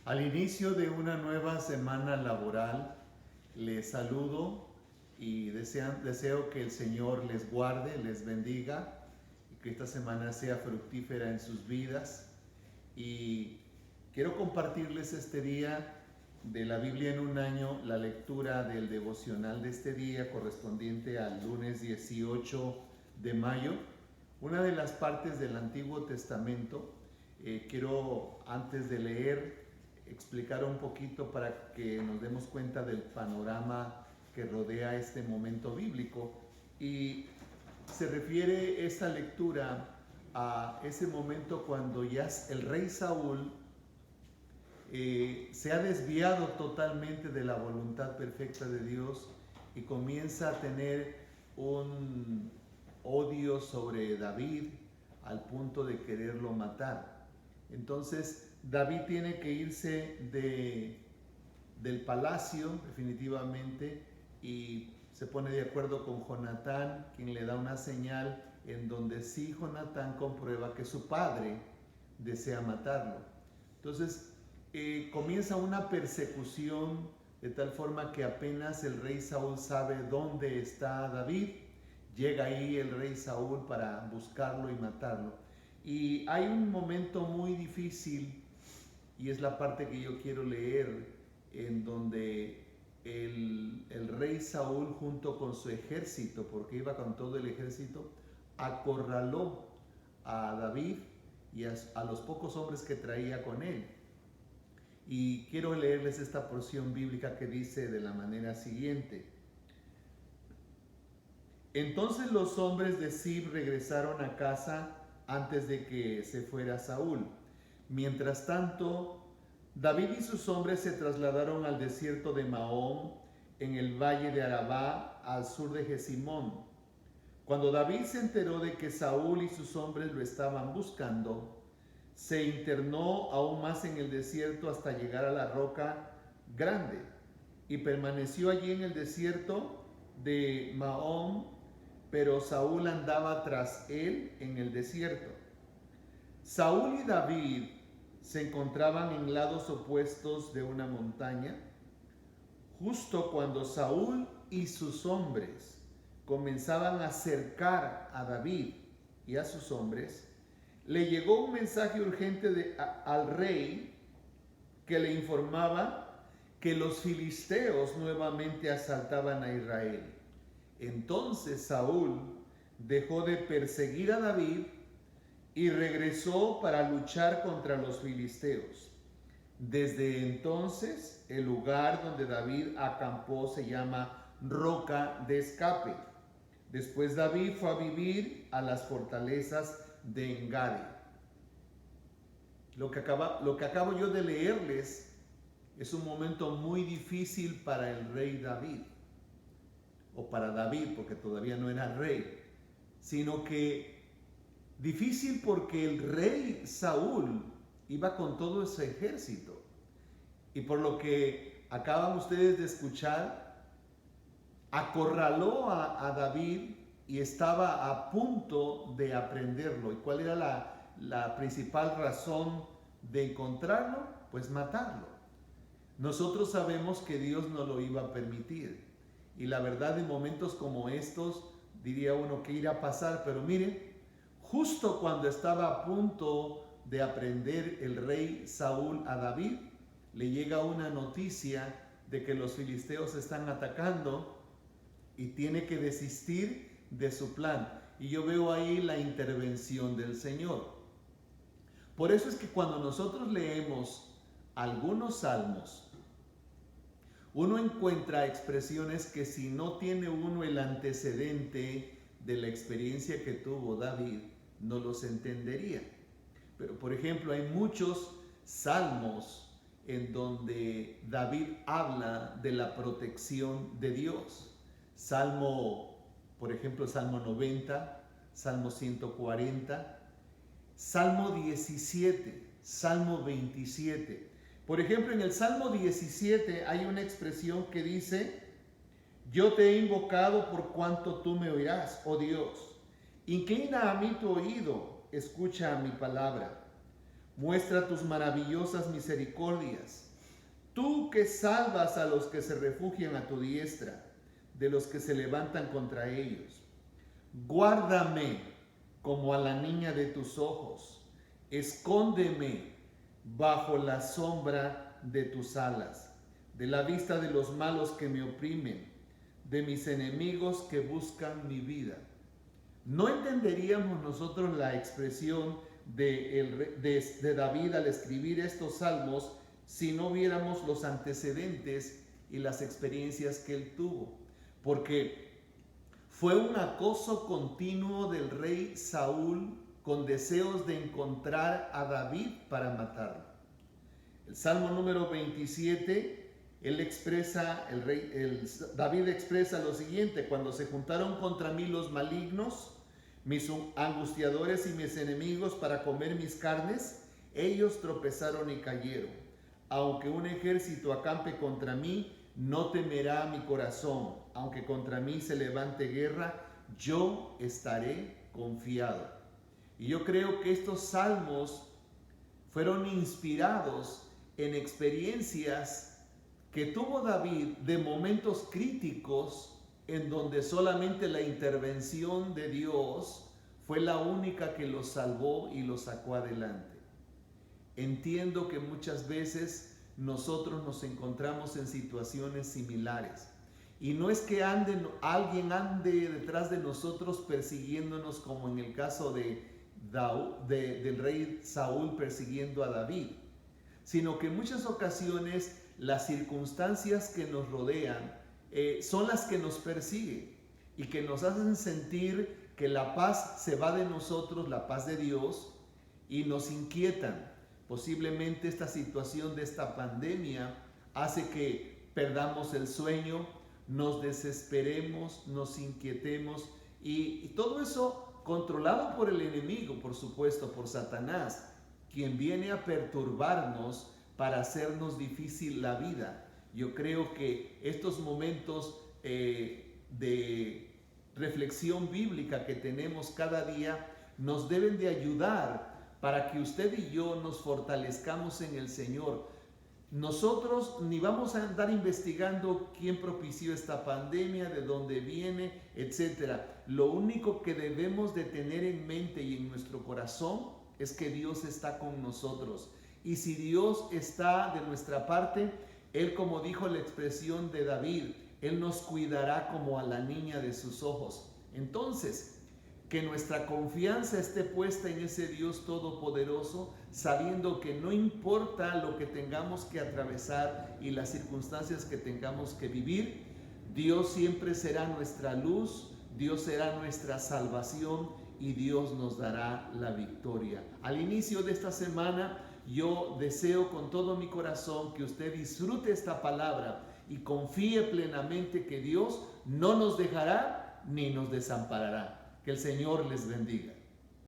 Al inicio de una nueva semana laboral, les saludo y deseo que el Señor les guarde, les bendiga y que esta semana sea fructífera en sus vidas. Y quiero compartirles este día de la Biblia en un año, la lectura del devocional de este día correspondiente al lunes 18 de mayo. Una de las partes del Antiguo Testamento, quiero antes de leer explicar un poquito para que nos demos cuenta del panorama que rodea este momento bíblico, y se refiere esta lectura a ese momento cuando ya el rey Saúl se ha desviado totalmente de la voluntad perfecta de Dios y comienza a tener un odio sobre David al punto de quererlo matar. Entonces David tiene que irse del palacio definitivamente y se pone de acuerdo con Jonatán, quien le da una señal en donde sí Jonatán comprueba que su padre desea matarlo. Entonces comienza una persecución de tal forma que apenas el rey Saúl sabe dónde está David, llega ahí el rey Saúl para buscarlo y matarlo. Y hay un momento muy difícil, y es la parte que yo quiero leer, en donde el rey Saúl junto con su ejército, porque iba con todo el ejército, acorraló a David y a los pocos hombres que traía con él. Y quiero leerles esta porción bíblica que dice de la manera siguiente: Entonces los hombres de Zib regresaron a casa antes de que se fuera Saúl. Mientras tanto, David y sus hombres se trasladaron al desierto de Maón, en el valle de Arabá, al sur de Jesimón. Cuando David se enteró de que Saúl y sus hombres lo estaban buscando, se internó aún más en el desierto hasta llegar a la roca grande y permaneció allí en el desierto de Maón, pero Saúl andaba tras él en el desierto. Saúl y David se encontraban en lados opuestos de una montaña. Justo cuando Saúl y sus hombres comenzaban a cercar a David y a sus hombres, le llegó un mensaje urgente al rey que le informaba que los filisteos nuevamente asaltaban a Israel. Entonces Saúl dejó de perseguir a David y regresó para luchar contra los filisteos. Desde entonces, el lugar donde David acampó se llama Roca de Escape. Después David fue a vivir a las fortalezas de Engadi. Lo que acabo yo de leerles es un momento muy difícil para el rey David, o para David, porque todavía no era rey, sino que difícil porque el rey Saúl iba con todo ese ejército. Y por lo que acaban ustedes de escuchar, acorraló a David y estaba a punto de aprenderlo. ¿Y cuál era la principal razón de encontrarlo? Pues matarlo. Nosotros sabemos que Dios no lo iba a permitir. Y la verdad, en momentos como estos, diría uno que irá a pasar, pero miren, justo cuando estaba a punto de aprender el rey Saúl a David, le llega una noticia de que los filisteos están atacando y tiene que desistir de su plan. Y yo veo ahí la intervención del Señor. Por eso es que cuando nosotros leemos algunos salmos, uno encuentra expresiones que si no tiene uno el antecedente de la experiencia que tuvo David, no los entendería. Pero por ejemplo, hay muchos salmos en donde David habla de la protección de Dios. Por ejemplo, Salmo 90, Salmo 140, Salmo 17, Salmo 27. Por ejemplo, en el Salmo 17 hay una expresión que dice: yo te he invocado por cuanto tú me oirás, oh Dios. Inclina a mí tu oído, escucha mi palabra. Muestra tus maravillosas misericordias. Tú que salvas a los que se refugian a tu diestra, de los que se levantan contra ellos. Guárdame como a la niña de tus ojos. Escóndeme bajo la sombra de tus alas, de la vista de los malos que me oprimen, de mis enemigos que buscan mi vida. No entenderíamos nosotros la expresión de David al escribir estos salmos si no viéramos los antecedentes y las experiencias que él tuvo, porque fue un acoso continuo del rey Saúl con deseos de encontrar a David para matarlo. El Salmo número 27, David expresa lo siguiente: cuando se juntaron contra mí los malignos, mis angustiadores y mis enemigos para comer mis carnes, ellos tropezaron y cayeron. Aunque un ejército acampe contra mí, no temerá mi corazón. Aunque contra mí se levante guerra, yo estaré confiado. Y yo creo que estos salmos fueron inspirados en experiencias que tuvo David de momentos críticos en donde solamente la intervención de Dios fue la única que los salvó y los sacó adelante. Entiendo que muchas veces nosotros nos encontramos en situaciones similares. Y no es que alguien ande detrás de nosotros persiguiéndonos, como en el caso del rey Saúl persiguiendo a David, sino que en muchas ocasiones las circunstancias que nos rodean son las que nos persiguen y que nos hacen sentir que la paz se va de nosotros, la paz de Dios, y nos inquietan. Posiblemente esta situación de esta pandemia hace que perdamos el sueño, nos desesperemos, nos inquietemos y todo eso controlado por el enemigo, por supuesto, por Satanás, quien viene a perturbarnos para hacernos difícil la vida. Yo creo que estos momentos de reflexión bíblica que tenemos cada día nos deben de ayudar para que usted y yo nos fortalezcamos en el Señor. Nosotros ni vamos a andar investigando quién propició esta pandemia, de dónde viene, etc. Lo único que debemos de tener en mente y en nuestro corazón es que Dios está con nosotros. Y si Dios está de nuestra parte, Él, como dijo la expresión de David, Él nos cuidará como a la niña de sus ojos. Entonces, que nuestra confianza esté puesta en ese Dios todopoderoso, sabiendo que no importa lo que tengamos que atravesar y las circunstancias que tengamos que vivir, Dios siempre será nuestra luz, Dios será nuestra salvación y Dios nos dará la victoria. Al inicio de esta semana, yo deseo con todo mi corazón que usted disfrute esta palabra y confíe plenamente que Dios no nos dejará ni nos desamparará. Que el Señor les bendiga.